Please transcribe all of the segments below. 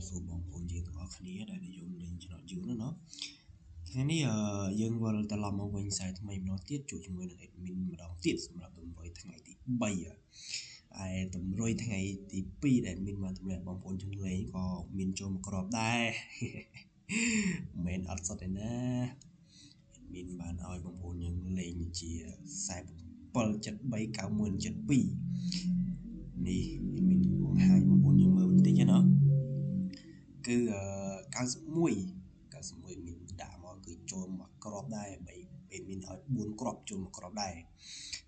សួរបងប្អូនយើងទាំងអស់គ្នាដែលនិយមលេងចំណត់យូរនោះថ្ងៃនេះយើងវិលត្រឡប់មកវិញខ្សែថ្មីម្ដងទៀតជួបជាមួយនឹង admin ម្ដងទៀតសម្រាប់តម្រុយថ្ងៃទី3ហើយតម្រុយថ្ងៃទី2ដែល admin បានតម្រុយបងប្អូនយើងលេងក៏មានចូលមកក្របដែរមិនអត់សុទ្ធទេណា admin បានឲ្យបងប្អូនយើងលេងជា47739172នេះ admin បង្ហាញបងប្អូនយើងមើលបន្តិចណាគឺ91មានដាក់មកគឺចូលមកក្របដែរ3មានឲ្យ4គ្រាប់ចូលមកក្របដែរ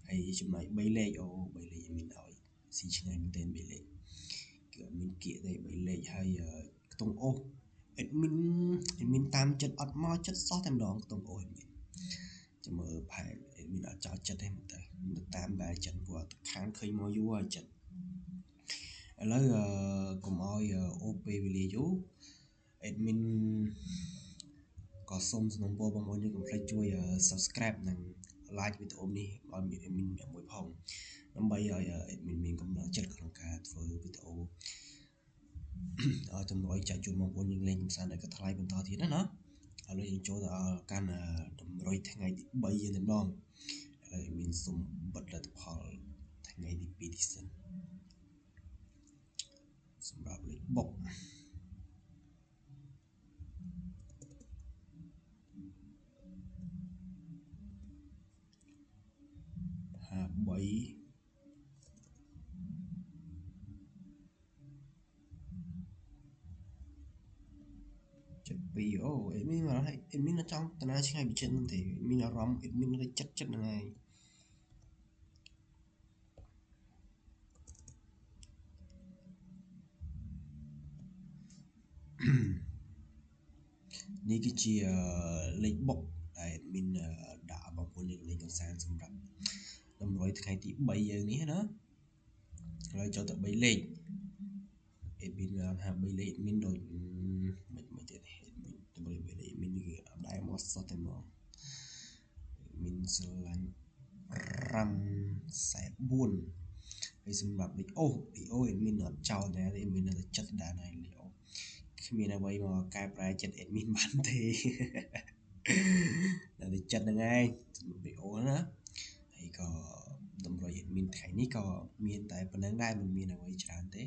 ហើយចំណុច3លេខ3លេខមានឲ្យស៊ីឆ្ងាយមែនទែន3លេខគឺអត់មានគៀកទេ3លេខហើយខ្ទង់អូស admin តាមចិត្តអត់មកចិត្តសោះតែម្ដងខ្ទង់អូស admin ចាំមើលផែ admin អត់ចោលចិត្តទេទៅតាមបែរចិត្តព្រោះខាងឃើញមកយូរហើយចិត្តឥឡូវកុំឲ្យអូសពេលវេលាយូរ admin ក៏សូមសំណូមពរបងប្អូនយើងកុំភ្លេចជួយ subscribe និង like វីដេអូនេះឲ្យ admin មួយផងដើម្បីឲ្យ admin មានកម្លាំងចិត្តក្នុងការធ្វើវីដេអូឲ្យតម្រុយចាក់ជូនបងប្អូនយើងលេងកម្សាន្តដែលក៏ថ្លៃបន្តទៀតណាឥឡូវយើងចូលទៅកាន់តម្រុយថ្ងៃទី3យើងតែម្ដងឥឡូវ admin សូមបិទលទ្ធផលថ្ងៃទី2នេះសិនសម្រាប់លេខបុក53 72អូ admin មកហើយ admin ចង់តាណាឆ្ងាយពីចិត្តហ្នឹងទេមានអារម្មណ៍ admin នៅចិត្តហ្នឹងហើយនេះគឺជាលេខបុកដែល admin ដាក់បងប្អូនលេងកម្សាន្តសម្រាប់តម្រុយថ្ងៃទី3យើងនេះណាឥឡូវចូលទៅ3លេខ admin ថា3លេខ admin ដូចមិនទៀត admin តម្រុយ3លេខ admin គឺអត់ដែរមកសោះតែមក admin ស្រឡាញ់544ហើយសម្រាប់លេខអូស admin អត់ចោលដែរ admin នៅចិត្តដែរលេខអូសគ្មានអ្វីមកកែប្រែចិត្ត admin បានទេនៅចិត្តហ្នឹងឯងសម្រាប់លេខអូសណាហើយក៏តម្រុយ admin ថ្ងៃនេះក៏មានតែប៉ុណ្្នឹងដែរមិនមានអ្វីច្រើនទេ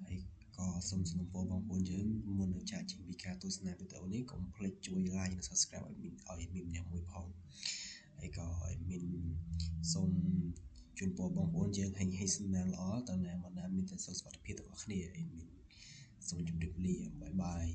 ហើយក៏សូមសំណូមពរបងប្អូនយើងមុននឹងចាកចេញពីការទស្សនាវីដេអូនេះកុំភ្លេចជួយ like និង subscribe ឲ្យ admin ម្នាក់មួយផងហើយក៏ admin សូមជូនពរបងប្អូនយើងហេងសំណាងល្អតើណាមានតែសុខសុវត្ថិភាពទាំងអស់គ្នា admin សូមជម្រាបលាបាយបាយ